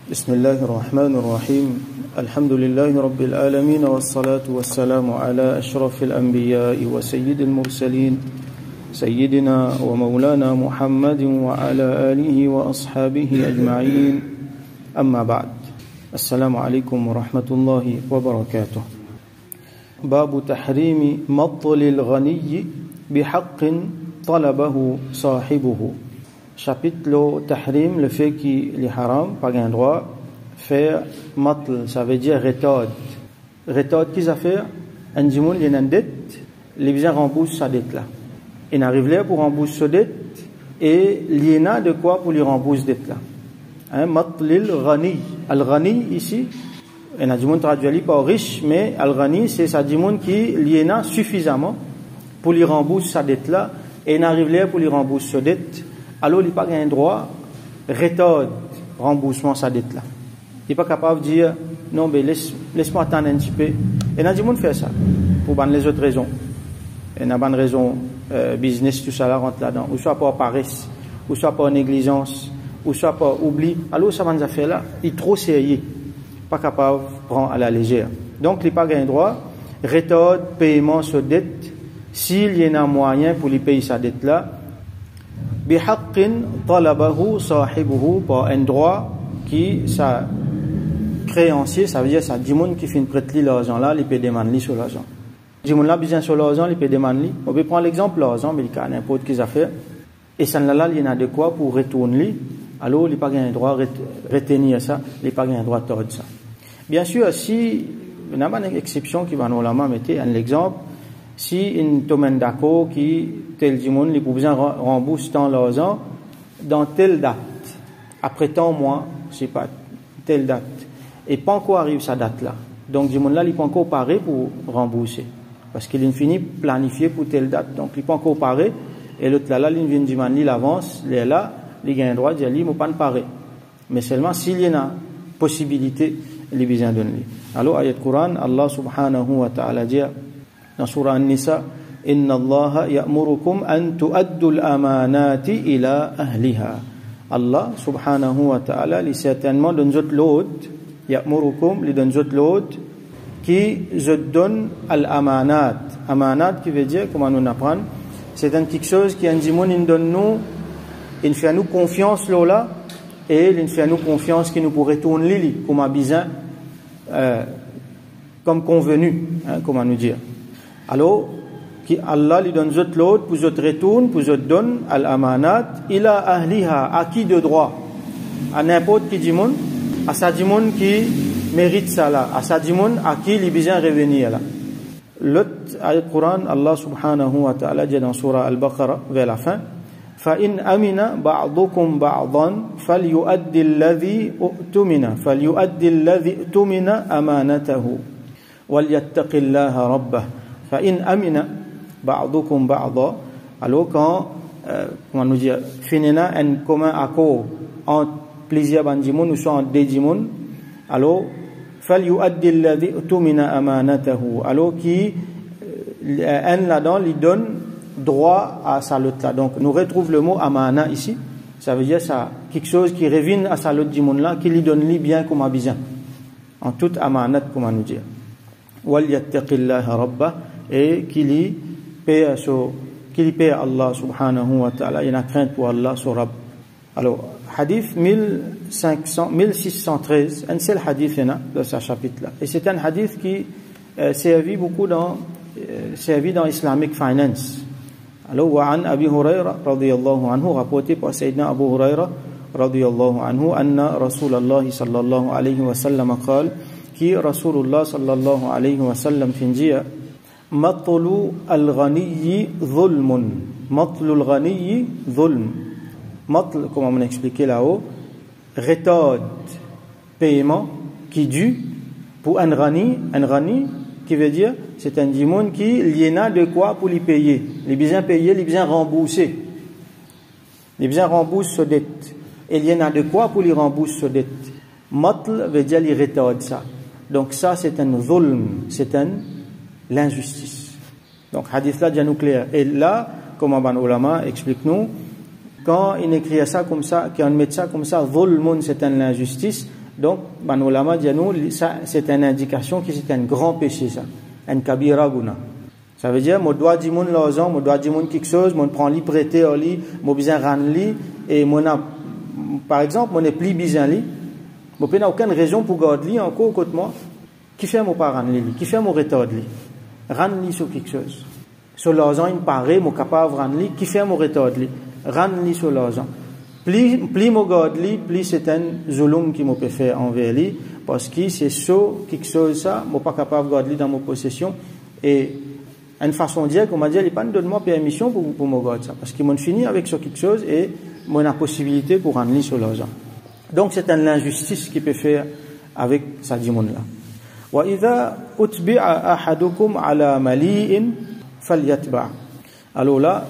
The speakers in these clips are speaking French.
بسم الله الرحمن الرحيم الحمد لله رب العالمين والصلاة والسلام على أشرف الأنبياء وسيد المرسلين سيدنا ومولانا محمد وعلى آله وأصحابه أجمعين أما بعد السلام عليكم ورحمة الله وبركاته باب تحريم مطل الغني بحق طلبه صاحبه chapitre le tahrim, le fait qu'il est haram, pas un droit, faire matl, ça veut dire rétode. Rétode, qu'est-ce que ça fait? Un dimoun, il y a une dette, les gens remboursent sa dette là. Il arrive là pour rembourser sa dette, et il y a de quoi pour lui rembourser cette dette là. Hein, matlil ghani. Al-ghani ici, un dimoun traduit pas riche, mais al-ghani, c'est sa dimoun qui y a suffisamment pour lui rembourser sa dette là, et il arrive là pour lui rembourser sa dette. Alors il n'a pas un droit rétode remboursement sa dette là. Il n'est pas capable de dire non mais laisse-moi attendre un petit peu. Et n'a dit monde fait ça pour les autres raisons. Et n'a pas une raison business tout ça là rentre là-dedans. Ou soit par paresse, ou soit par négligence, ou soit par oubli. Alors ça va nous faire là, il est trop sérieux, pas capable de prendre à la légère. Donc il n'a pas un droit rétode paiement sur dette s'il y a un moyen pour lui payer sa dette là. Bihaqqin talabahu sahibuhu, par un droit qui sa créancier, ça veut dire ça dimoun qui fait prêter l'argent là, il peut demander sur l'argent. Dimoun là besoin sur l'argent, il peut demander. On peut prendre l'exemple l'argent, mais il y a n'importe quelle affaire et ça là il y en a de quoi pour retourner. Alors il n'a pas un droit retenir ça, il n'a pas un droit de tordre ça. Bien sûr, si il y a une exception qui va nous la mettre un exemple. Si une domaine d'accord qui tel dimoun les besoin rembourse tant l'argent dans telle date, après tant mois, je sais pas, telle date, et pas encore arrive sa date là. Donc dimoun là il pas encore paré pour rembourser, parce qu'il est fini planifié pour telle date, donc il pas encore paré, et l'autre là il vient demander il avance, il est là, il a un droit de dire il m'a pas paré, mais seulement s'il y a une possibilité, il besoin donner. Alors ayat Coran, Allah subhanahu wa ta'ala dit dans surah An-Nisa, Inna Allah ya'murukum an tu'addu al-amanati ila ahliha. Allah subhanahu wa ta'ala li certainement donne autres l'autre, ya'murukum li donne autres l'autre qui je donne al-amanat. Amanat qui veut dire, comment nous apprendre, c'est quelque chose qui un dimoun il donne nous, il fait à nous confiance là et il fait à nous confiance qui nous pourrait tourner li comme a besoin comme convenu, hein, comment nous dire. Alors, Allah lui donne autres l'autre, pour autres retourne, pour autres donne al-amanat, ila ahliha, à qui de droit? À n'importe qui dimoun, à sa dimoun qui mérite ça là, à sa dimoun à qui il a besoin de revenir là. L'autre ayat Coran, Allah subhanahu wa ta'ala dit dans surah Al-Baqarah, vers la fin, فَإِنْ أَمِنَ بَعْضُكُمْ بَعْضًا فَلْيُؤَدِّ الَّذِي اؤْتُمِنَ أَمَانَتَهُ وَلْيَتَّقِ اللَّهَ رَبَّهُ فَإِنْ أَمِنَ بَعْضُكُمْ بَعْضًا. Alors quand comment nous dire finina un commun accord entre plusieurs bandimoun ou soit entre des dimoun, alors فَلْيُؤَدِّ الَّذِي اؤْتُمِنَ أَمَانَتَهُ, alors qui un là-dedans lui donne droit à sa lot là. Donc nous retrouvons le mot amana ici, ça veut dire ça quelque chose qui revient à sa lot dimoun là, qui lui donne lui bien comme a besoin en toute amanat, comment nous dire. وَلْيَتَّقِ اللَّهَ رَبَّهُ, et qu'il y paie à Allah subhanahu wa ta'ala, il y a crainte pour Allah sur Rabb. Alors hadith 1613, un seul hadith de ce chapitre là, et c'est un hadith qui servi beaucoup dans Islamic Finance. Alors وعن أبي هريرة رضي الله عنه, rapporté par Sayyidina Abu Huraira رضي الله عنه أن رسول الله صلى الله عليه وسلم قال, qui Rasulullah sallallahu alayhi wa sallam fin dire matlu al-ghaniyi dhulmun. Matlu al-ghaniyi dhulm. Matl, comme on a expliqué là-haut, rétode, paiement qui dû pour un ghani qui veut dire c'est un dimoun qui il y en a de quoi pour lui payer, les besoins payer, les besoins rembourser, les besoins rembourser sa dette, et il y en a de quoi pour lui rembourser sa dette. Matl veut dire il rétode ça. Donc ça c'est un zulm, c'est l'injustice. Donc hadith là déjà nous clair. Et là, comme Aban Ulama explique-nous, quand il écrit ça comme ça, quand on met ça comme ça, zulmun c'est une injustice, Donc, ban ulama dit nous, ça, c'est une indication que c'est un grand péché, ça. Un kabira guna. Ça veut dire, moi dois dire mon l'argent, moi dois dire mon quelque chose, moi prends li prêter au lit, moi besoin rendre li, et moi par exemple, moi n'est plus besoin li, moi n'a aucune raison pour garder li encore côté moi. Qui fait mon pas rendre li, qui fait mon retard li, rendre li sur quelque chose. Sur l'argent, il paraît, moi capable rendre li, qui fait mon retard li, rendre li sur l'argent. Plus mon garde li, plus c'est un zulum qui me peut faire envers lui, parce que c'est ça, quelque chose ça, moi pas capable de garder dans mon possession, et une façon de dire, comme on dit, il pas de donne-moi permission pour me garder ça, parce qu'il m'a fini avec ça quelque chose, et moi la possibilité pour rendre li sur l'argent. Donc c'est une injustice qui peut faire avec sa dimon là. Wa idha utbi'a ahadukum ala mali'in falyatba'. Alors là,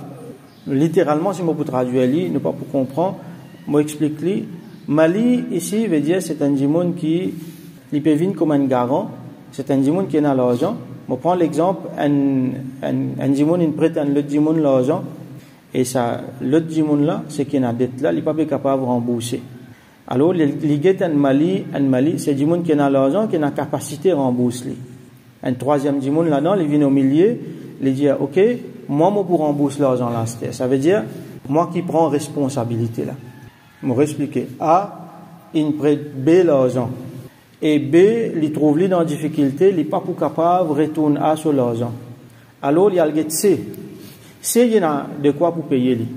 littéralement, si je peux traduire li, ne pas pour comprendre, moi explique li. Mali ici veut dire c'est un dimon qui peut venir comme un garant, c'est un dimon qui a l'argent. Je prends l'exemple, un dimon il prête un autre dimon l'argent, et ça, l'autre dimon là, c'est qu'il a dette là, il n'est pas capable de rembourser. Alors, l'iguette un Mali, c'est du monde qui a l'argent, qui a la capacité de rembourser. Un troisième du monde là-dedans, il vient au milieu, il dit, ok, moi, pour rembourser l'argent là, ça veut dire, moi qui prends responsabilité là. Je vais expliquer. A, il prête B l'argent. Et B, il trouve dans la difficulté, il n'est pas capable de retourner A sur l'argent. Alors, il y a le C. C, il y a de quoi pour payer lui.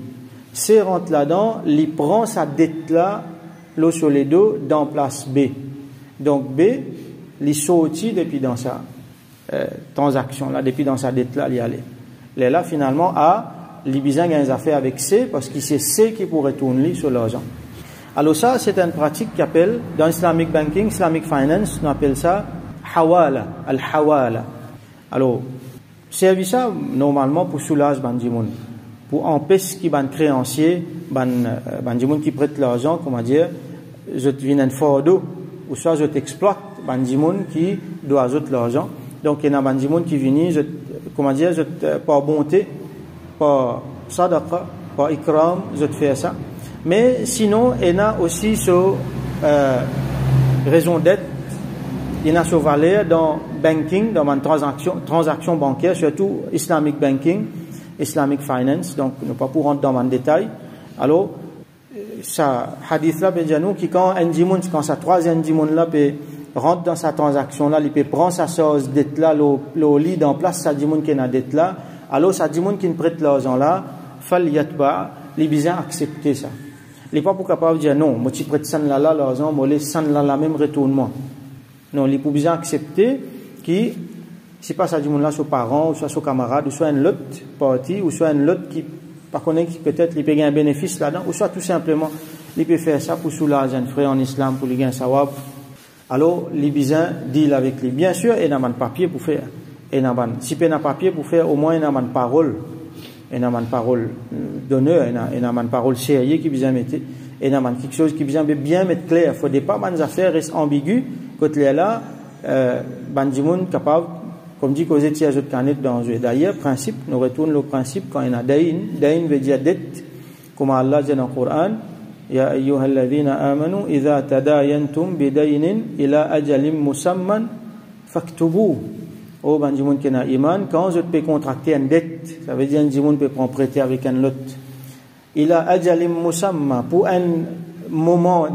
C rentre là-dedans, il prend sa dette là, l'eau sur les dos dans place B. Donc B, il sorti depuis dans sa transaction là, depuis dans sa dette là, il y allait. Là finalement A, il besoin des affaires avec C parce que c'est C qui pourrait tourner sur l'argent. Alors ça, c'est une pratique qu'on appelle dans Islamic Banking, Islamic Finance, on appelle ça hawala, al-hawala. Alors, service ça normalement pour soulager bandimoun, pour empêcher qui ban créancier, bandimoun qui prête l'argent, comment dire, je te viens un fardeau, ou soit je t'exploite, bandimoun qui doit ajouter l'argent. Donc il y a un bandimoun qui vient, comment dire, par bonté, par sadaqa, par ikram, je te fais ça. Mais sinon, il y a aussi sur raison d'être, il y a sur valeur dans banking, dans une transaction bancaire, surtout Islamic Banking, Islamic Finance, donc ne pas pour rentrer dans un détail. Alors, ça, hadith là, ben, nous, qui quand un dimoun, quand sa troisième dimoun là, peut rentre dans sa transaction là, il peut prendre sa sauce dette là, le lit dans place, sa dimoun qui est dans dette là, alors sa dimoun qui ne prête l'argent là, fal yatba, il besoin accepter ça. Il n'est pas pour capable de dire non, moi tu prêtes 100 là l'argent, moi les 100 là même retourne-moi. Non, il est pour besoin accepter qui, c'est pas ça du monde là, son parent, ou soit son camarade, ou soit une autre partie, ou soit une autre qui, par contre, qui peut-être il peut gagner un bénéfice là-dedans, ou soit tout simplement, il peut faire ça pour soulager un frère en islam, pour lui gagner un sawab. Alors, il besoin deal avec lui. Bien sûr, il n'a pas de papier pour faire. Si il n'a pas de papier pour faire, au moins il n'a pas de parole. Il n'a pas de parole d'honneur, il n'a pas de parole sérieuse qui besoin mettre, il n'a pas quelque chose qui besoin bien mettre clair. Il ne faut pas que les affaires restent ambiguës. Quand il est là, bandimoun capable, comme dit causer tiers de canet dans jeu. D'ailleurs, principe, nous retournons au principe quand il y a dain veut dire dette, comme Allah dit dans le Coran, ya ayyuhalladhina amanu idha tadayantum bidainin ila ajalim musamman faktubu. Oh, bandimoun qui a iman, quand je peux contracter une dette, ça veut dire un bandimoun peut prendre prêter avec un lot. Ila ajalim musamma, pour un moment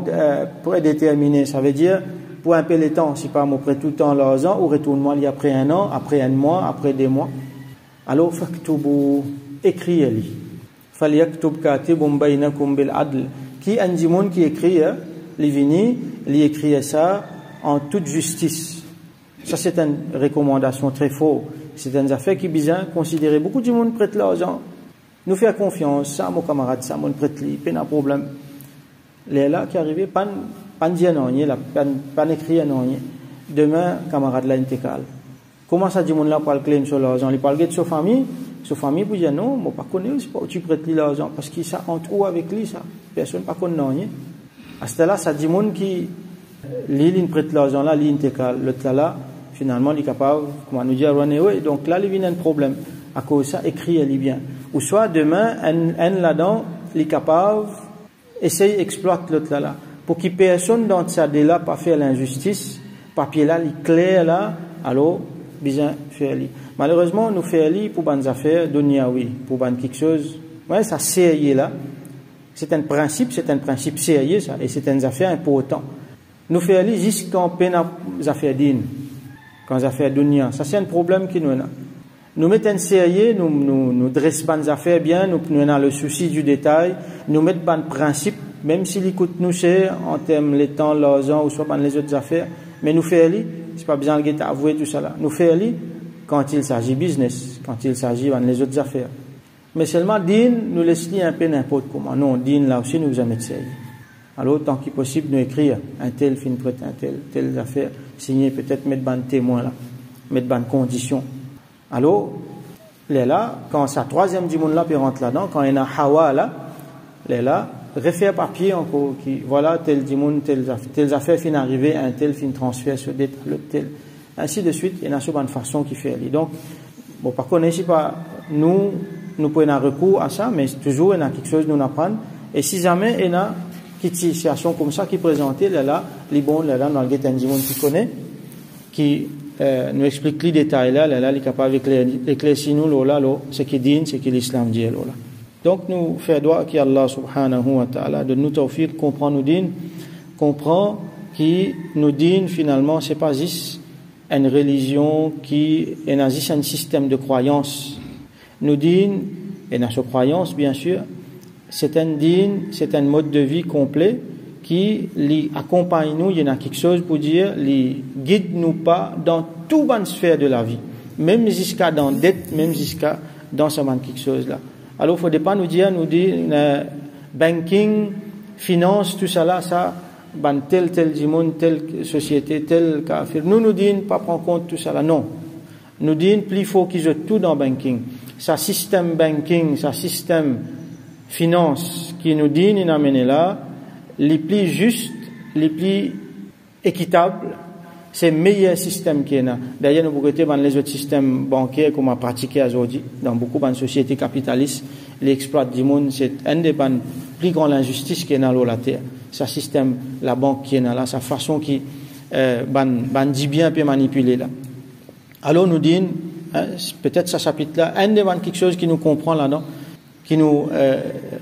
prédéterminé, ça veut dire pour un peu de temps, si pas moi prête tout le temps l'argent, ou retourne-moi après un an, après un mois, après 2 mois. Alors, faktubu, écriez-li. Falyaktub katibun baynakum bil adl. Qui un dimoun qui écrit, li vini, li écrit ça en toute justice. Ça, c'est une recommandation très forte. C'est une affaire qui est bien considérée. Beaucoup de monde prête l'argent. Nous faire confiance. Ça, mon camarade, ça, mon prête lui. Pas de problème. Les là qui arrivent, pas dire non, pas écrire non. Demain, camarade là, intégrale. Comment ça dit mon là pour le claim sur l'argent? Il parle de sa famille. Sa famille pour dire non, moi pas connais, c'est pas où tu prêtes lui l'argent. Parce qu'il ça entre où avec lui, ça. Personne pas connaît non. À ce là, ça dit mon qui, il prête l'argent là, il intégrale. L'autre là, finalement, il est capable, comment nous dire, runaway. Donc là, il vient un problème. À cause de ça, écrit, il est bien. Ou soit demain, un là-dedans, il est capable, essaye, exploite l'autre là. pour que personne dans ça de là pas faire l'injustice, papier là, il clair là, alors, bien faire li. Malheureusement, nous faisons li pour bonnes affaires, oui, pour bonnes quelque chose. Ouais, ça sérieux là. C'est un principe sérieux ça, et c'est une affaire importante. Nous faisons li juste quand peine les affaires din, quand les affaires dunia. Ça c'est un problème qui nous a. Nous mettons sérieux, nous dressons bonnes affaires bien, nous avons le souci du détail, nous mettons bon principe, même s'il coûte nous cher en termes les temps, l'argent ou soit dans les autres affaires, mais nous faisons li, c'est pas besoin de avouer tout ça là. Nous faisons li quand il s'agit business, quand il s'agit dans les autres affaires. Mais seulement din nous laisse un peu n'importe comment. Non, din là aussi nous mettre sérieux. Alors tant qu'il est possible nous écrire un tel fin prêt, un telle affaire, signer peut-être mettre ban témoin là, mettre ban condition. Alors là quand sa troisième du monde là puis rentre là-dedans, quand il y a hawa là, refaire papier encore qui voilà tel du monde telle affaire fin arriver, un tel fin transfert sur l'autre tel. Ainsi de suite, il y a une bonne façon qui fait. Donc, bon, par contre, ici, pas, nous pouvons avoir recours à ça, mais toujours, il y a quelque chose que nous apprenons. Et si jamais il y a une situation comme ça qui est présentée, là, les bons, là, dans le guet, monde qui connaît, qui nous explique les détails, là, il est capable d'éclaircir nous, là, ce qui dit, ce que l'islam dit, là. Donc, nous faisons droit qu'Allah subhanahu wa ta'ala, de nous tawfiq, comprend nous din, comprend qui nous din, finalement, c'est pas juste une religion qui est un système de croyance. Nous dit, et dans cette croyance, bien sûr, c'est un mode de vie complet qui accompagne nous, il y en a quelque chose pour dire, guide nous pas dans toute bonne sphère de la vie, même jusqu'à dans dette, même jusqu'à dans ce quelque chose là. Alors, il ne faut pas nous dire, banking, finance, tout ça là, ça, ban tel du monde, telle société, tel kafir. Nous disons pas prendre compte tout ça là, non. Nous disons plus faut qu'ils aient tout dans banking. Ça système banking, ça système finance qui nous dit, il amène là, les plus justes, les plus équitables, c'est le meilleur système qu'il y a. D'ailleurs, nous pouvons dans les autres systèmes bancaires qu'on a pratiqué aujourd'hui, dans beaucoup de sociétés capitalistes, l'exploit du monde, c'est un des plus grandes injustices qu'il y a dans la terre. Sa système, la banque qui est là, sa façon qui dit bien peut manipuler là. Alors nous disons, peut-être ce chapitre-là, un des quelque chose qui nous comprend là-dedans, qui nous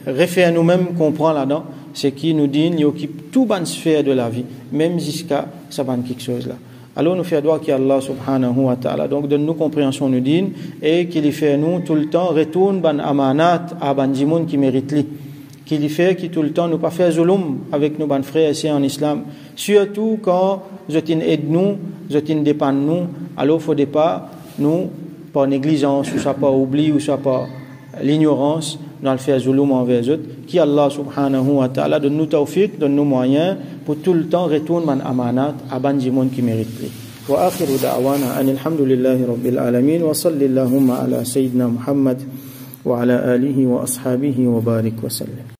réfère à nous-mêmes comprend là-dedans, c'est qui nous dit, il occupe toute bonne sphère de la vie, même jusqu'à ça quelque chose là. Alors nous faisons droit qu'Allah subhanahu wa ta'ala, donc donne-nous compréhension nous dit, et qu'il fait nous tout le temps retourne ban amanat à ban dimoun qui mérite li. Qu'il fait qui tout le temps nous pas faire zulum avec nos ban frères ici en islam, surtout quand zotin aide nous, zotin dépend nous, alors faut pas nous par négligence ou ça pas oubli ou ça pas l'ignorance dans le faire zulum envers eux, qui Allah subhanahu wa ta'ala donne nous tawfiq, donne nous moyens pour tout le temps retourner ban amanat à ban dimoun qui mérite li. Wa akhiru da'wana anil hamdulillahi rabbil alamin wa sallallahu ala sayyidina Muhammad wa ala alihi wa ashabihi wa barik wa sallam.